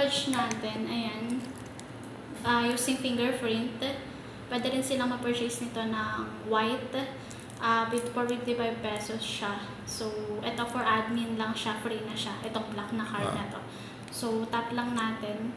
gauge natin, ayan, using fingerprint, pwede rin silang ma-purchase nito ng white, for 55 pesos siya. So, ito for admin lang siya, free na siya. Itong black na card na to. So, tap lang natin.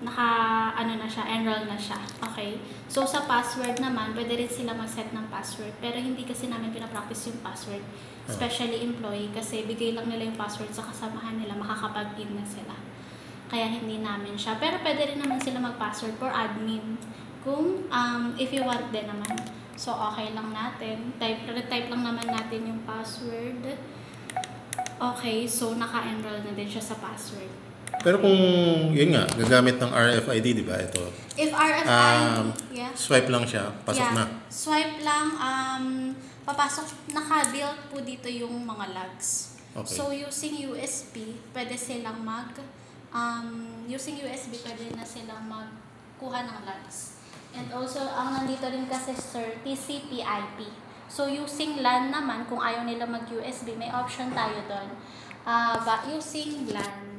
Na siya, enroll na siya. Okay. So, sa password naman, pwede rin sila mag-set ng password. Pero hindi kasi namin pinapractice yung password. Especially employee. Kasi bigay lang nila yung password sa kasamahan nila. Makakapag-in na sila. Kaya hindi namin siya. Pero pwede rin naman sila mag-password for admin. Kung, if you want din naman. So, okay lang natin. Type lang naman natin yung password. Okay. So, naka-enroll na din siya sa password. Pero kung, yun nga, gagamit ng RFID, di ba? Ito. If RFID, swipe lang siya, pasok na. Swipe lang, papasok, naka-build po dito yung mga logs. Okay. So, using USB, pwede silang using USB, pwede na silang magkuha ng logs. And also, ang nandito rin kasi, sir, TCP/IP. So, using LAN naman, kung ayaw nila mag-USB, may option tayo doon. Using LAN.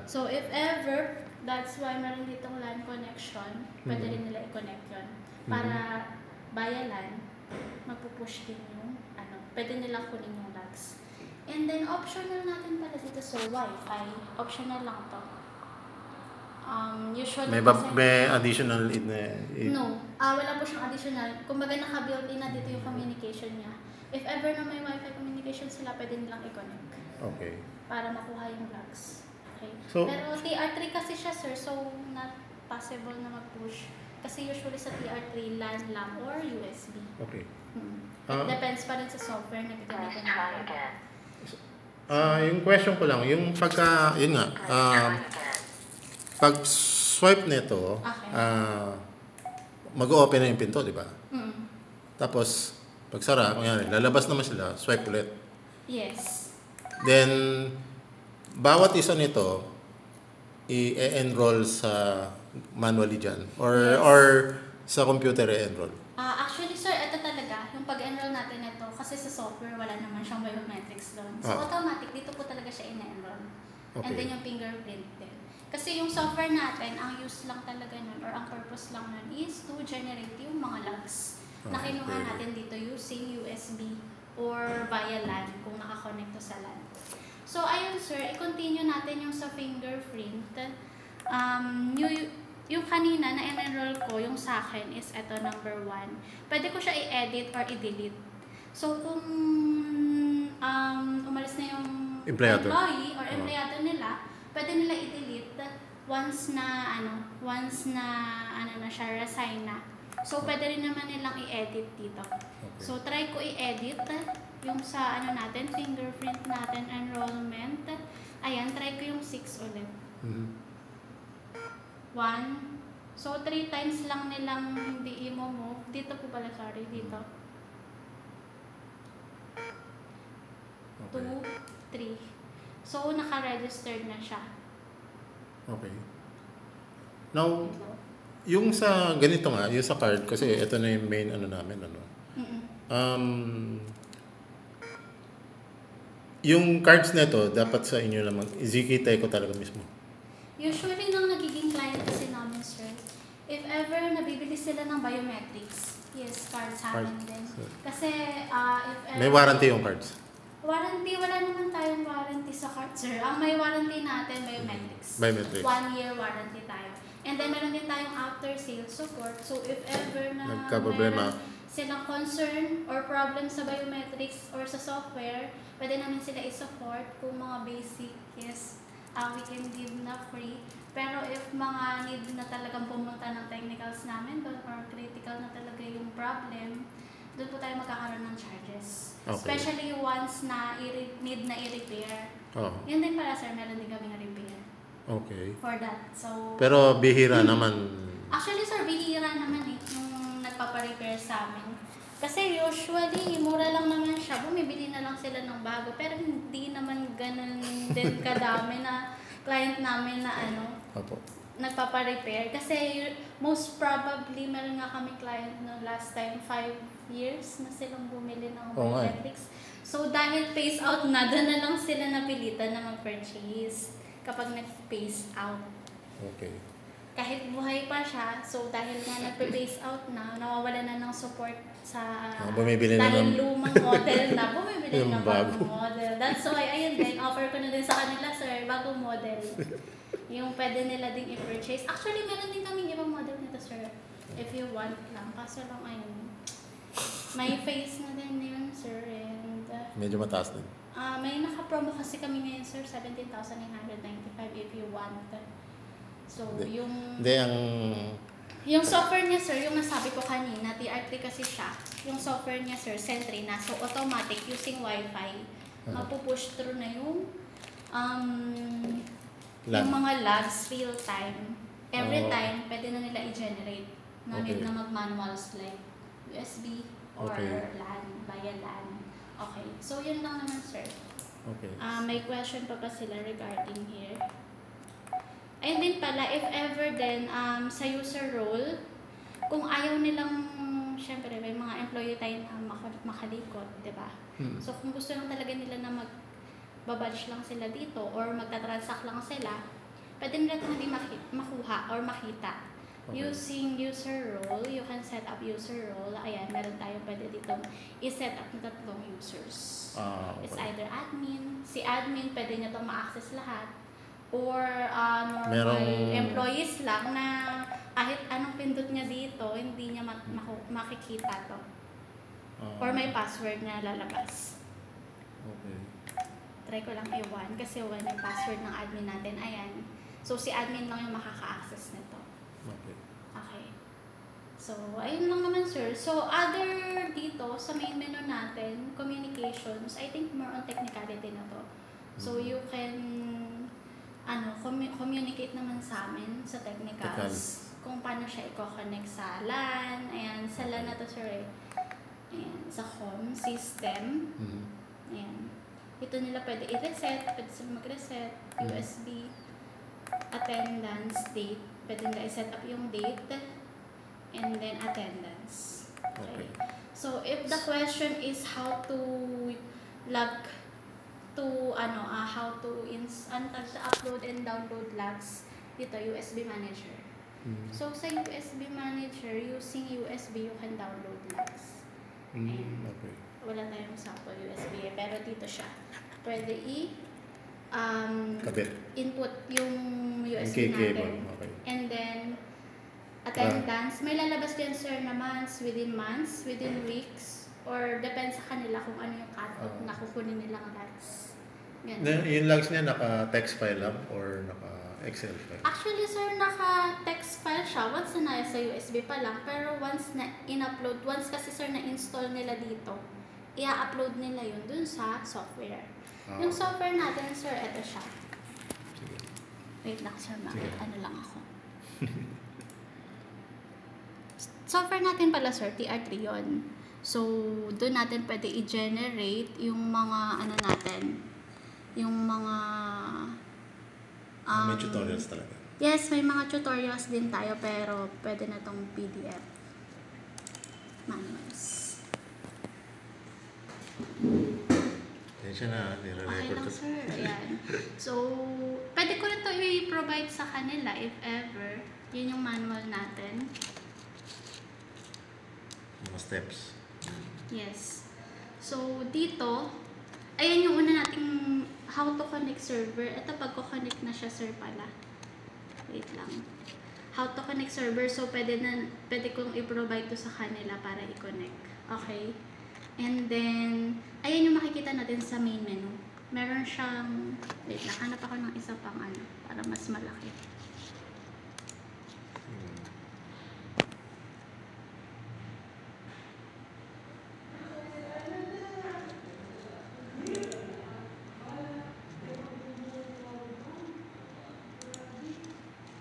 So, if ever, that's why meron ditong LAN connection, pwede rin nila i-connect yun. Para via LAN, mapupush din yung, pwede nila kunin yung logs. And then, optional natin pala dito, so Wi-Fi. Optional lang to. Usually may additional No. Wala po siyang additional. Kumbaga, naka-built-in na dito yung communication niya. If ever na may Wi-Fi communication sila, pwede nilang i-connect. Okay. Para makuha yung logs. Okay. So, pero TR3 kasi siya, sir, so not possible na mag-push. Kasi usually sa TR3, LAN lang or USB. Okay. It depends pa rin sa software na gagamitin natin. Yung question ko lang, yung pagka, yun nga, pag swipe nito, mag-open na yung pinto, di ba? Tapos, pag sara, kunyari, lalabas naman sila, swipe ulit. Yes. Then, bawat isa nito, i-enroll sa manually dyan? Or sa computer i-enroll? Actually, sir, ito talaga, yung pag-enroll natin ito, kasi sa software, wala naman siyang biometrics doon. So, automatic, dito po talaga siya ina-enroll. Okay. And then yung fingerprint din. Kasi yung software natin, ang use lang talaga nun, or ang purpose lang nun, is to generate yung mga logs na kinuha natin dito using USB or via LAN, kung nakakonect to sa LAN. So, ayun sir, i-continue natin yung sa fingerprint. Yung kanina na enroll ko, yung sa akin is eto number 1. Pwede ko siya i-edit or i-delete. So, kung umalis na yung employee or empleyado nila, pwede nila i-delete once na siya, resign na. So, pwede rin naman nilang i-edit dito. Okay. So, try ko i-edit yung sa natin, fingerprint natin, enrollment. Ayan, try ko yung 6 ulit. 1. So, 3 times lang nilang hindi i-move. Dito po pala, sorry, dito. 2, 3. So, naka-registered na siya. Okay. Now, yung sa ganito nga, yung sa card, kasi ito na yung main namin, yung cards na ito, dapat sa inyo naman, izikitay ko talaga mismo. Usually, nang nagiging client kasi namin, sir, if ever nabibili sila ng biometrics, yes, cards sa amin din. Kasi, if ever... May warranty yung cards? Warranty, wala naman tayong warranty sa cards, sir. Ang may warranty natin, biometrics. 1 year warranty tayo. And then, meron din tayong after-sales support. So, if ever na meron silang concern or problem sa biometrics or sa software, pwede namin sila i-support kung mga basic, yes, we can give na free. Pero if mga need na talagang pumunta ng technicals namin doon or critical na talaga yung problem, doon po tayo magkakaroon ng charges. Okay. Especially once na need na i-repair. Yun din para, sir, meron din kami repair. Okay. For that. So, pero bihira naman. Actually, sir, bihira naman yung nagpapa-repair sa amin. Kasi usually, mura lang naman siya. Bumibili na lang sila ng bago. Pero hindi naman ganun din kadami na client namin na nagpapa-repair. Kasi most probably, meron nga kami client no last time, 5 years na silang bumili ng biometrics. So, dahil phase out na, doon na lang sila napilitan na mag-purchase kapag nag-phase out. Okay. Kahit buhay pa siya, so dahil nga nag-phase out na, nawawala na ng support sa... bumibili na dahil ng... lumang model na, bumibili Yung na bagong model. That's why, ayun din, offer ko na din sa kanila, sir, bagong model. Yung pwede nila ding i-purchase. Actually, meron din kaming ibang model nito, sir. If you want lang. Kaso lang, ayun. May face na din yun, sir. And, medyo mataas din. may naka-promo kasi kami ngayon, sir. 17,995 if you want. So, yung software niya, sir, yung nasabi ko kanina, TR3 kasi siya. Yung software niya, sir, Sentry na. So, automatic using Wi-Fi. Mapupush through na yung mga logs real time. Every time, pwede na nila i-generate. No need na mag-manuals like USB or LAN, via LAN. Okay. So, yun lang naman, sir. Okay. May question pa sila regarding here. And din pala, if ever din, sa user role, kung ayaw nilang, syempre, may mga employee tayo na makalikot, di ba? So, kung gusto lang talaga nila na magbabadge lang sila dito or magta-transact lang sila, pwede nila ito hindi makuha or makita. Okay. Using user role, you can set up user role. Ayan, meron tayo pwede dito i-set up na 3 users. Okay. It's either admin. Si admin, pwede niya itong ma-access lahat. Or normal employees lang na kahit anong pindot niya dito, hindi niya makikita to. Or may password na lalabas. Okay. Try ko lang i-1 kasi 1 yung password ng admin natin. Ayan. So, si admin lang yung makaka-access nito. Okay. Okay. So, ayun lang naman, sir. So, other dito sa main menu natin, communications, I think more on technicality na to. So, you can communicate naman sa amin sa technicals. Kung paano siya i-connect sa LAN. Ayan, sa LAN na to, sir. Ayan, sa home system. Ayan. Ito nila pwede i-reset, pwede sila mag-reset, USB, attendance, date. Pwede nila i-set up yung date, and then attendance. Okay. So, if the question is how to log how to upload and download logs dito, USB Manager. So, sa USB Manager, using USB, you can download logs. Okay. Wala tayong sample USB, pero dito siya. Pwede input yung USB natin. Okay. And then, attendance. May lalabas din, sir, na months, within weeks, or depends sa kanila kung ano yung cut-off na kukunin nilang logs. Yung logs niya naka-text file lang or naka-Excel file? Actually, sir, naka-text file siya once na nasa USB pa lang. Pero once na in-upload, once kasi, sir, na-install nila dito, i-upload nila yun dun sa software. Yung software natin, sir, ito siya. Sige. Wait lang, sir, ano lang ako. Software natin pala, sir, TR3 yun. So, doon natin pwede i-generate yung mga natin, yung mga may tutorials talaga. Yes, may mga tutorials din tayo, pero pwede na tong PDF manuals. Siya na, nire-record lang, sir. Ayan. So, pwede ko rin ito i-provide sa kanila if ever. Yun yung manual natin. Mga steps. Yes. So, dito, ayan yung una nating how to connect server. Ito, pag-connect na siya, sir, pala. Wait lang. How to connect server. So, pwede kong i-provide to sa kanila para i-connect. Okay? And then, ayan yung makikita natin sa main menu. Meron siyang, wait lang, hanap ako ng isa pang para mas malaki.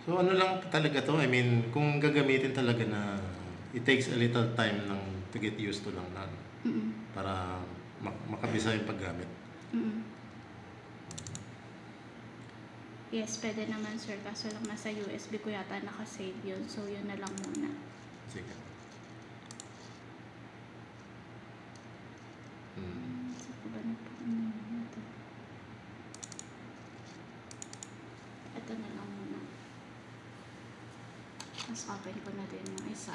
So ano lang talaga to? I mean, kung gagamitin talaga na it takes a little time to get used to lang na para makabisa yung paggamit. Yes, pwede naman, sir. Kaso lang nasa USB ko yata nakasave yun. So, yun na lang muna. Sige. Saan ko ba ito na lang muna. Mas open ko na din yung isa.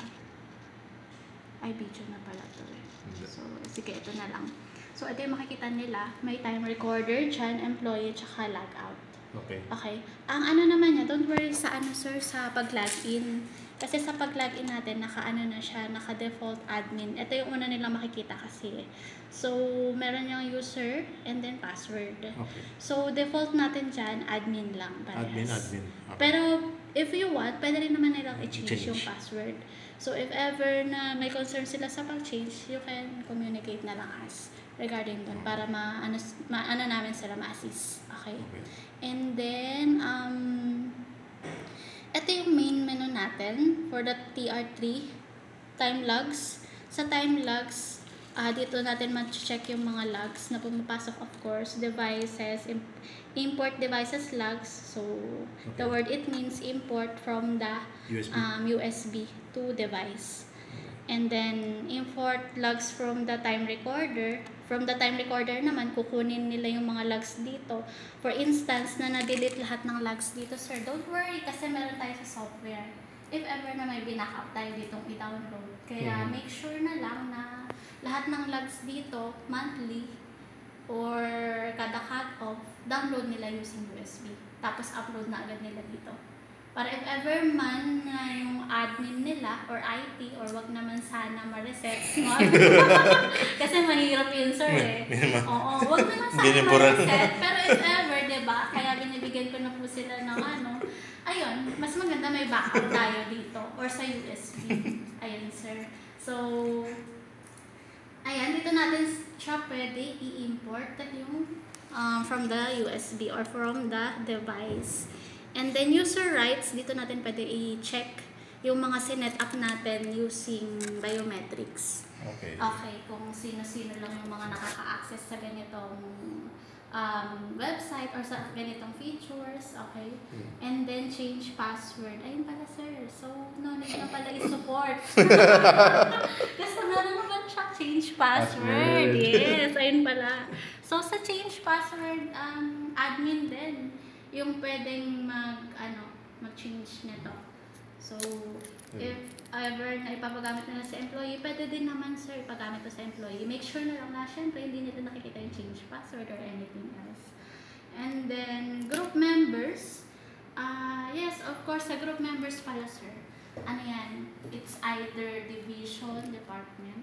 Ay, video na pala to eh. So, sige, ito na lang. So, ito yung makikita nila. May time recorder dyan, employee, tsaka logout. Okay. Okay. Ang ano naman niya, don't worry sa ano sir, sa pag-login. Kasi sa pag-login natin, naka-ano na siya, naka-default admin. Ito yung una nilang makikita kasi. So, meron yung user and then password. Okay. So, default natin dyan, admin lang. Admin. Okay. Okay. Pero, if you want, pwede rin naman nilang i-change Change. yung password. So, if ever na may concern sila sa pag-change, you can communicate na lang us regarding dun para maano namin sila, ma-assist. Okay? And then, ito yung main menu natin for the TR3 time logs. Sa time logs, dito natin ma-check yung mga logs na pumapasok, of course, devices, import devices logs. So, the word it means import from the USB to device. And then, import logs from the time recorder. From the time recorder naman, kukunin nila yung mga logs dito. For instance, na na-delete lahat ng logs dito, sir, don't worry kasi meron tayo sa software. If ever na may binackup tayo ditong i-download. Kaya make sure na lang na lahat ng logs dito, monthly, or kada cut-off, download nila using USB. Tapos upload na agad nila dito. Para if ever man na yung admin nila or IT or wag naman sana ma-reset, no? Kasi mahirap yun, sir eh. Oo, wag naman sana ma-reset. Pero if ever, diba, kaya binibigyan ko na po sila ng ano, ayun, mas maganda may backup tayo dito or sa USB. Ayun, sir. So, ayan, dito natin siya pwede i-import yung from the USB or from the device. And then user rights, dito natin pwede i-check yung mga sinet up natin using biometrics. Okay. Okay, kung sino-sino lang yung mga nakaka-access sa ganitong website or sa ganitong features. Okay. And then change password. Ayun pala sir. So, no need na pala i-support. Kasi meron naman siya change password. Yes, ayun pala. So, sa change password, admin din yung pwedeng mag-change nito. So, if ever na ipapagamit nila sa employee, pwede din naman sir ipagamit to sa employee. Make sure na lang na syempre hindi nila nakikita yung change password or anything else. And then, group members. Yes, of course, sa group members pala sir. Ano yan? It's either division, department.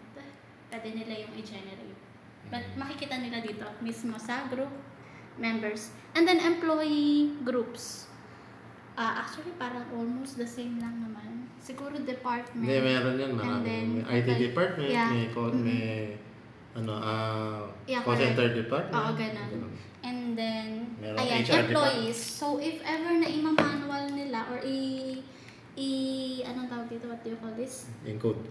Pwede nila yung i-generate. But makikita nila dito mismo sa group members. And then employee groups. Actually, parang almost the same lang naman. Siguro department. Hindi, meron yan. May IT department, may call center department. Oo, ganun. And then, meron ayan, HR employees. So, if ever na ima-manual nila or anong tawag dito? What do you call this? Encode.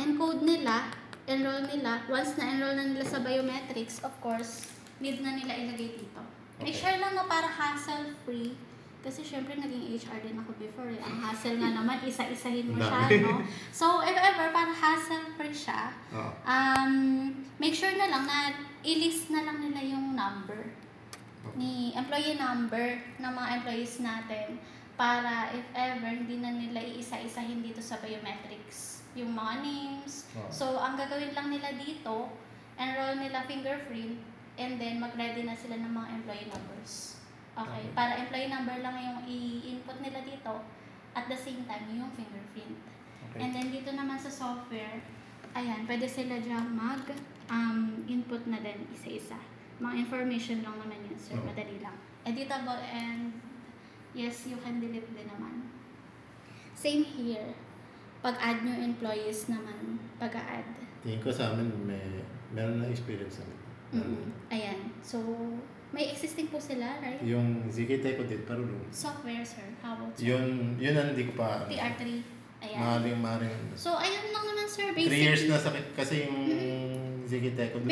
Encode nila, enroll nila. Once na-enroll na nila sa biometrics, of course, need na nila ilagay dito. Make sure lang na para hassle-free. Kasi syempre naging HR din ako before eh. Ang hassle nga naman, isa-isahin mo siya, no? So, if ever, para hassle-free siya, make sure na lang na i-list na lang nila yung number. Ni employee number ng mga employees natin para if ever, hindi na nila iisa-isahin dito sa biometrics. Yung mga names. So, ang gagawin lang nila dito, enroll nila fingerprint, and then mag-ready na sila ng mga employee numbers. Okay, para employee number lang yung i-input nila dito at the same time yung fingerprint. Okay. And then dito naman sa software, ayan, pwede sila dyan mag-input na din isa-isa. Mga information lang naman yun, sir. Madali lang. Editable and yes, you can delete din naman. Same here. Pag-add new employees naman, pag-add. Tingin ko sa amin, meron na experience namin. Ayan. So, may existing po sila, right? Yung ZK ko din, pero software, sir. How about sir? Yun ang hindi ko pa. TR3. Ayan. Maring. So, ayun lang naman, sir. Basic. 3 years na sakit kasi yung ZK ko din.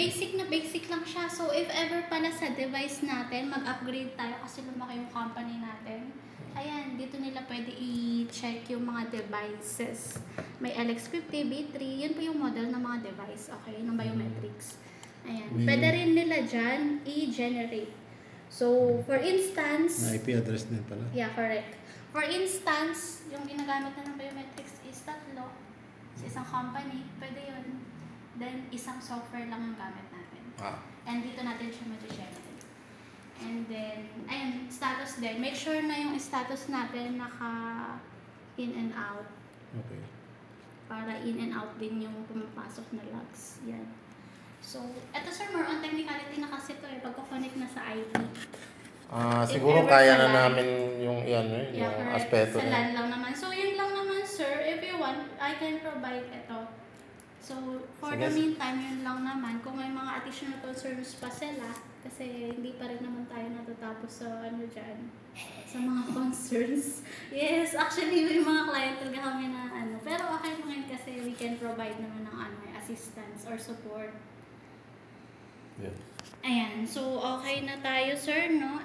Basic lang siya. So, if ever pala sa device natin, mag-upgrade tayo kasi lumaki yung company natin. Ayan, dito nila pwede i-check yung mga devices. May LX50, B3, yun po yung model ng mga device, okay, ng biometrics. Ayan, pwede rin nila dyan i-generate. So, for instance, Na IP address din pala. yeah, correct. For instance, yung ginagamit na ng biometrics is 3 sa isang company, pwede yun. Then, isang software lang ang gamit natin. And dito natin siya mag-share. And then, ayun, status din. Make sure na yung status natin naka in and out. Okay. Para in and out din yung pumapasok na logs. Yan. So, eto sir, more on technicality na kasi ito pagko-connect na sa IP. Siguro kaya na namin yung yung correct. aspeto Sa LAN lang naman. So, yun lang naman sir. If you want, I can provide ito. So, for the meantime, yun lang naman. Kung may mga additional concerns pa sila, kasi hindi pa rin naman tayo natatapos sa dyan, sa mga concerns. Yes, actually, may mga client talaga kami na pero okay naman kasi we can provide naman ng assistance or support. Yeah. Ayan, so okay na tayo sir, no?